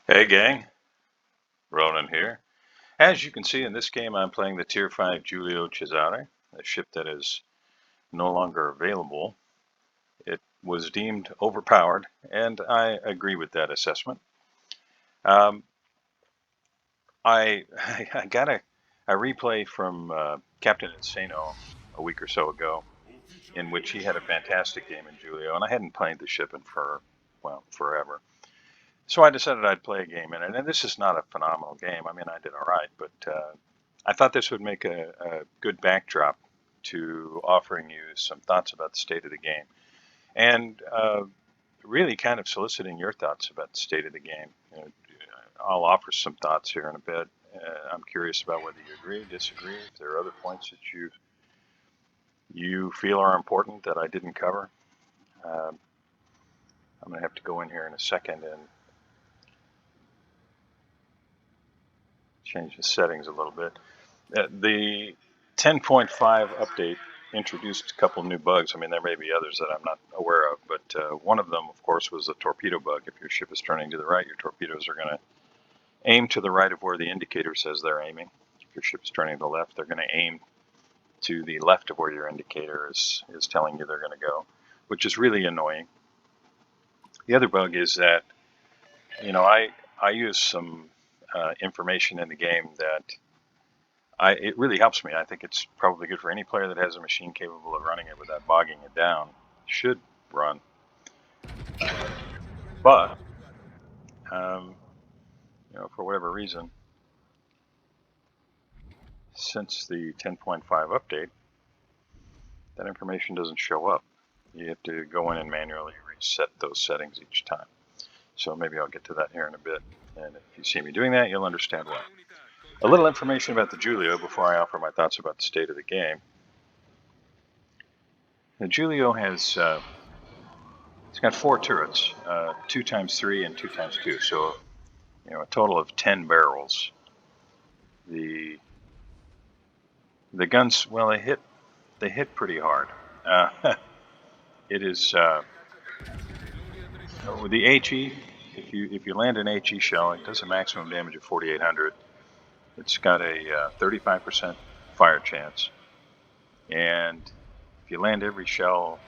Hey gang, Ronan here. As you can see in this game, I'm playing the Tier 5 Giulio Cesare, a ship that is no longer available. It was deemed overpowered, and I agree with that assessment. Um, I, I got a replay from Captain Insano a week or so ago, in which he had a fantastic game in Giulio, and I hadn't played the ship in forever. So I decided I'd play a game in it, and this is not a phenomenal game. I mean, I did all right, but I thought this would make a good backdrop to offering you some thoughts about the state of the game, and really kind of soliciting your thoughts about the state of the game. I'll offer some thoughts here in a bit. I'm curious about whether you agree, disagree, if there are other points that you feel are important that I didn't cover. I'm going to have to go in here in a second and change the settings a little bit. The 10.5 update introduced a couple new bugs. I mean, there may be others that I'm not aware of, but one of them, of course, was the torpedo bug. If your ship is turning to the right, your torpedoes are going to aim to the right of where the indicator says they're aiming. If your ship is turning to the left, they're going to aim to the left of where your indicator is telling you they're going to go, which is really annoying. The other bug is that, I use some information in the game that it really helps me. I think it's probably good for any player that has a machine capable of running it without bogging it down. Should run. But, for whatever reason, since the 10.5 update, that information doesn't show up. You have to go in and manually reset those settings each time. So maybe I'll get to that here in a bit. And if you see me doing that, you'll understand why. A little information about the Giulio before I offer my thoughts about the state of the game. The Giulio has it's got 4 turrets, 2x3 and 2x2, so a total of 10 barrels. The guns, well, they hit pretty hard. It is with the HE. If you land an HE shell, it does a maximum damage of 4,800. It's got a 35% fire chance, and if you land every shell,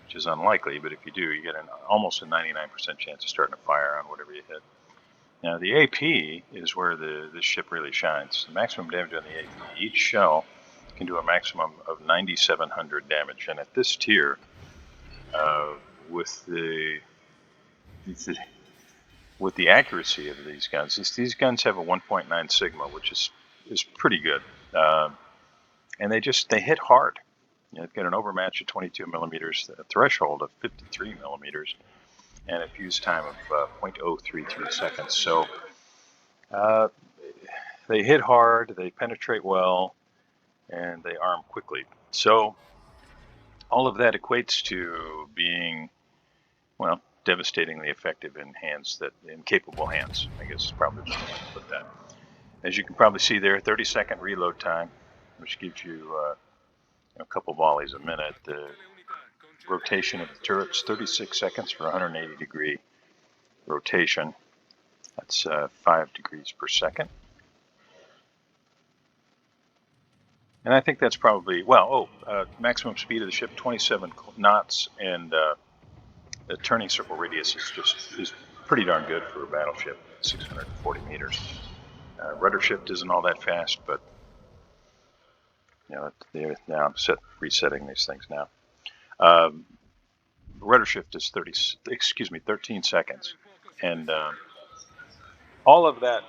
which is unlikely, but if you do, you get almost a 99% chance of starting a fire on whatever you hit. Now the AP is where this ship really shines. The maximum damage on the AP, each shell can do a maximum of 9,700 damage, and at this tier, with the accuracy of these guns, these guns have a 1.9 sigma, which is pretty good, and they hit hard. They've got an overmatch of 22 millimeters, a threshold of 53 millimeters, and a fuse time of 0.033 seconds. So they hit hard, they penetrate well, and they arm quickly. So all of that equates to being, well, devastatingly effective in capable hands, I guess is probably the way to put that. As you can probably see there, 30-second reload time, which gives you a couple volleys a minute. The rotation of the turret's 36 seconds for 180-degree rotation. That's 5 degrees per second. And I think that's probably, maximum speed of the ship, 27 knots, and the turning circle radius is pretty darn good for a battleship, 640 meters. Rudder shift isn't all that fast, but now I'm resetting these things now. Rudder shift is 13 seconds, and all of that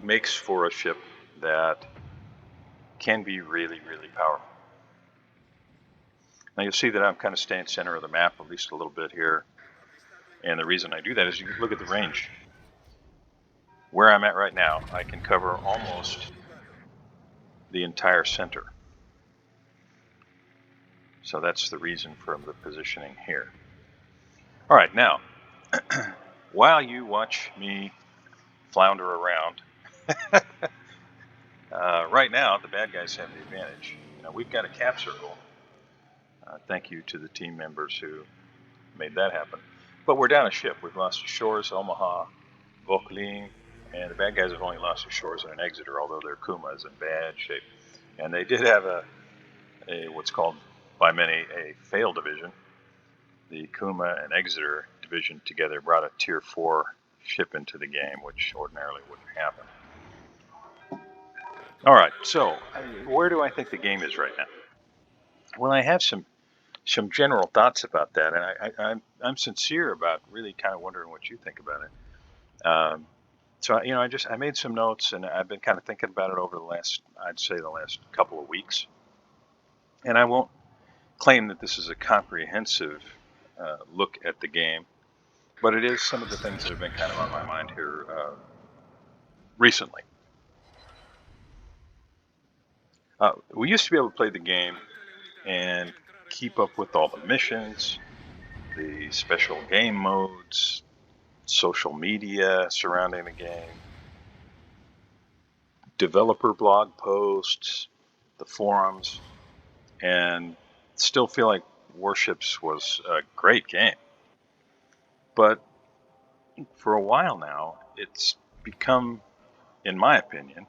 makes for a ship that can be really, really powerful. Now you'll see that I'm kind of staying center of the map at least a little bit here, and the reason I do that is you look at the range. Where I'm at right now, I can cover almost the entire center. So that's the reason for the positioning here. All right, now, while you watch me flounder around, right now the bad guys have the advantage. We've got a cap circle. Thank you to the team members who made that happen. But we're down a ship. We've lost Shores, Omaha, Vauclin, and the bad guys have only lost their shores and an Exeter, although their Kuma is in bad shape. And they did have a what's called by many a failed division. The Kuma and Exeter division together brought a Tier 4 ship into the game, which ordinarily wouldn't happen. All right, so where do I think the game is right now? Well, I have some general thoughts about that, and I'm sincere about really kind of wondering what you think about it. So I made some notes, and I've been kind of thinking about it over the last couple of weeks. And I won't claim that this is a comprehensive look at the game, but it is some of the things that have been kind of on my mind here recently. We used to be able to play the game and keep up with all the missions, the special game modes, social media surrounding the game, developer blog posts, the forums, and still feel like Warships was a great game. But for a while now, it's become, in my opinion,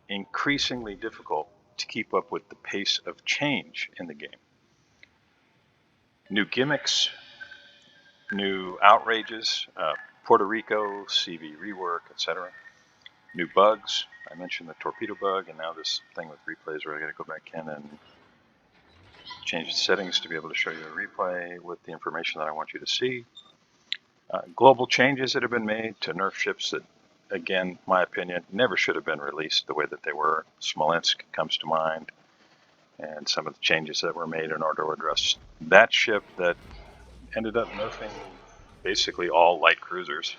increasingly difficult to keep up with the pace of change in the game. New gimmicks, new outrages, Puerto Rico, CV rework, etc. New bugs. I mentioned the torpedo bug, and now this thing with replays where I got to go back in and change the settings to be able to show you a replay with the information that I want you to see. Global changes that have been made to nerf ships that, again, my opinion, never should have been released the way that they were. Smolensk comes to mind, and some of the changes that were made in order to address that ship that ended up nerfing basically all light cruisers,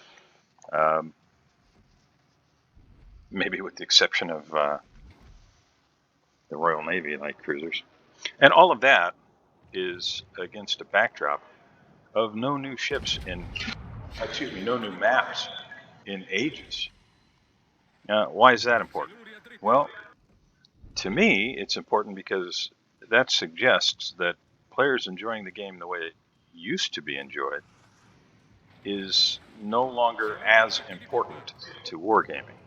maybe with the exception of the Royal Navy light cruisers. And all of that is against a backdrop of no new maps in ages. Why is that important? Well, to me, it's important because that suggests that players enjoying the game the way it used to be enjoyed is no longer as important to wargaming.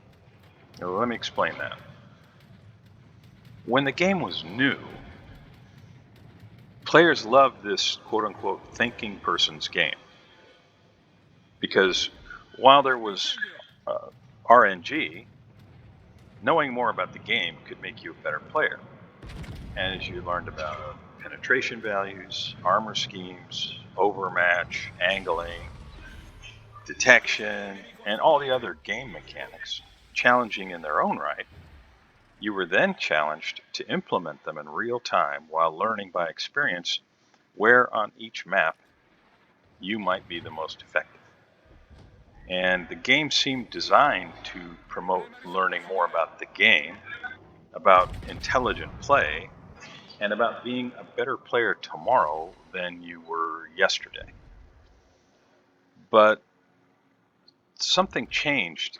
Now, let me explain that. When the game was new, players loved this quote-unquote thinking person's game, because while there was RNG, knowing more about the game could make you a better player. And as you learned about penetration values, armor schemes, overmatch, angling, detection, and all the other game mechanics, challenging in their own right, you were then challenged to implement them in real time while learning by experience where on each map you might be the most effective. And the game seemed designed to promote learning more about the game, about intelligent play, and about being a better player tomorrow than you were yesterday. But something changed,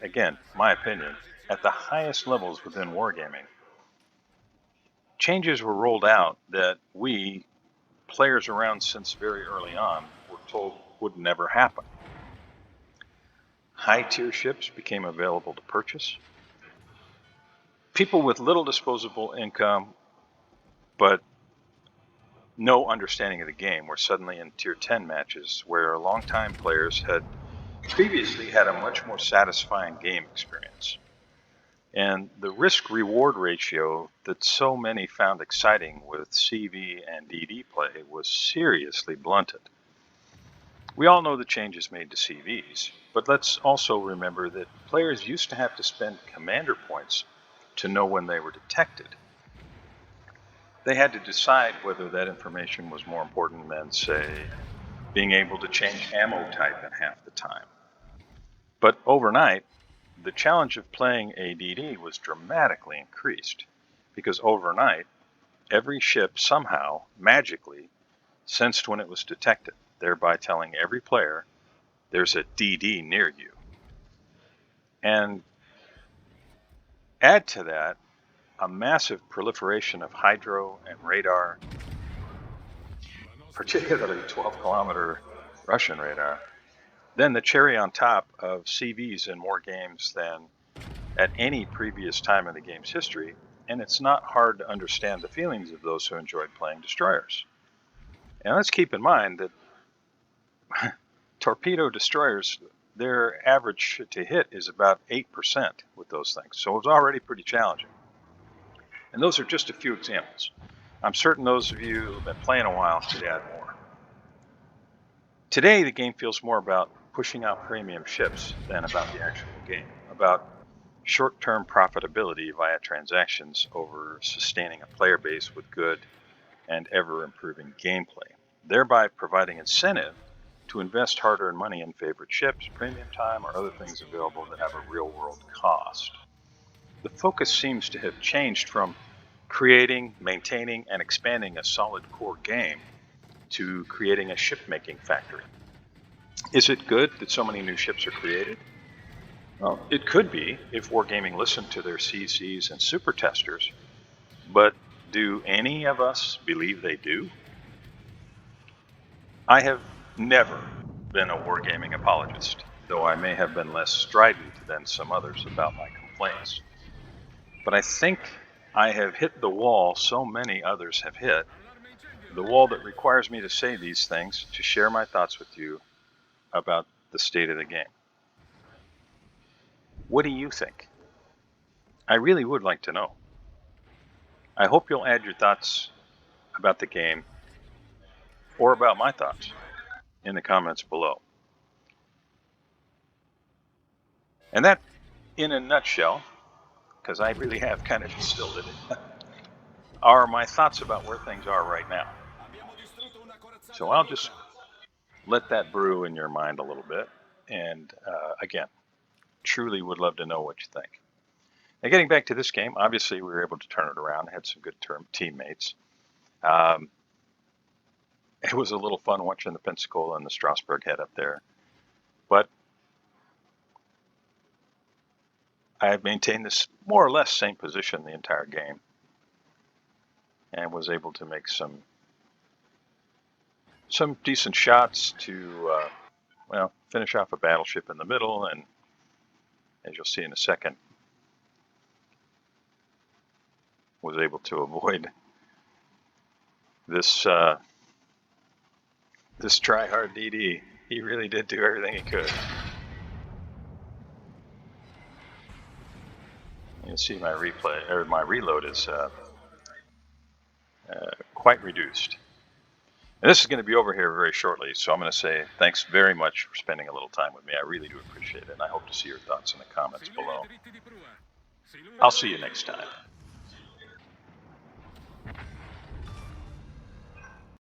again, my opinion, at the highest levels within wargaming. Changes were rolled out that we, players around since very early on, were told would never happen. High-tier ships became available to purchase. People with little disposable income but no understanding of the game were suddenly in Tier 10 matches where longtime players had previously had a much more satisfying game experience. And the risk-reward ratio that so many found exciting with CV and DD play was seriously blunted. We all know the changes made to CVs, but let's also remember that players used to have to spend commander points to know when they were detected. They had to decide whether that information was more important than, say, being able to change ammo type in half the time. But overnight, the challenge of playing a DD was dramatically increased, because overnight, every ship somehow, magically, sensed when it was detected, thereby telling every player there's a DD near you. And add to that a massive proliferation of hydro and radar, particularly 12-kilometer Russian radar, then the cherry on top of CVs in more games than at any previous time in the game's history, and it's not hard to understand the feelings of those who enjoyed playing destroyers. And let's keep in mind that torpedo destroyers, their average to hit is about 8% with those things, so it's already pretty challenging. And those are just a few examples. I'm certain those of you who've been playing a while could add more. Today, the game feels more about pushing out premium ships than about the actual game, about short-term profitability via transactions over sustaining a player base with good and ever-improving gameplay, thereby providing incentive to invest hard-earned money in favorite ships, premium time, or other things available that have a real-world cost. The focus seems to have changed from creating, maintaining, and expanding a solid core game to creating a ship-making factory. Is it good that so many new ships are created? Well, it could be if Wargaming listened to their CCs and super testers, but do any of us believe they do? I have never been a Wargaming apologist, though I may have been less strident than some others about my complaints. But I think I have hit the wall so many others have hit, the wall that requires me to say these things, to share my thoughts with you about the state of the game. What do you think? I really would like to know. I hope you'll add your thoughts about the game or about my thoughts in the comments below. And that, in a nutshell, because I really have kind of distilled it, are my thoughts about where things are right now. So I'll just let that brew in your mind a little bit. And again, truly would love to know what you think. Now, getting back to this game, obviously we were able to turn it around, had some good teammates. It was a little fun watching the Pensacola and the Strasbourg head up there. But I have maintained this more or less same position the entire game and was able to make some decent shots to, finish off a battleship in the middle, and as you'll see in a second, was able to avoid this this try-hard DD. He really did do everything he could. You can see my replay, or my reload is quite reduced. And this is going to be over here very shortly, so I'm going to say thanks very much for spending a little time with me. I really do appreciate it, and I hope to see your thoughts in the comments below. I'll see you next time.